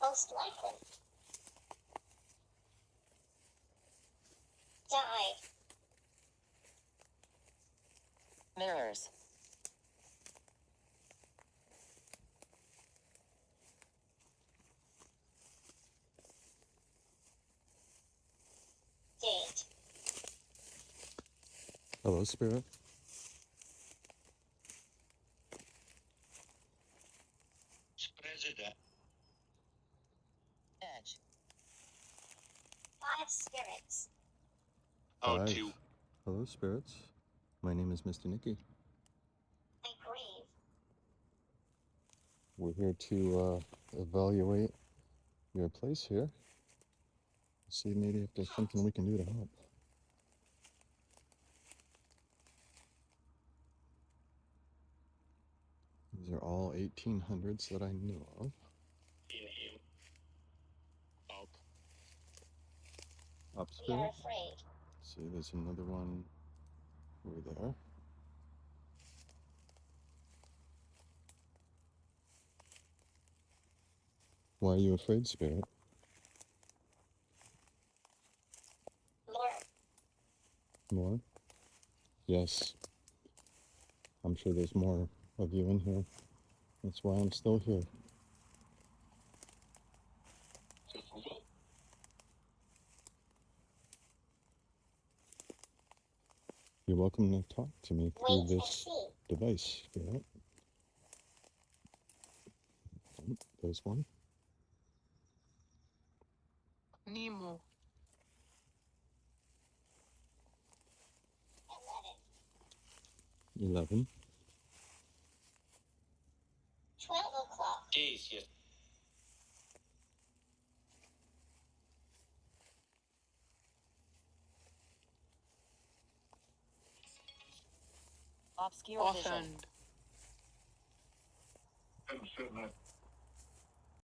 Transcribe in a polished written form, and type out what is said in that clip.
Most likely. Died. Mirrors. Date. Hello, Spirit. President. Edge. 5 spirits. Oh, Five. 2. Hello, Spirits. My name is Mr. Nicky. I grieve. We're here to evaluate your place here. See maybe if there's something we can do to help. These are all 1800s that I know of. Inhale. Up. Up, We are Spirit. afraid. See, there's another one over there. Why are you afraid, Spirit? More. More? Yes. I'm sure there's more of you in here. That's why I'm still here. You're welcome to talk to me through Wait and this see. device, Spirit. Oh, there's one. Nemo. 11. 11. 12 o'clock. Yes, yes. Obscure vision. Offhand.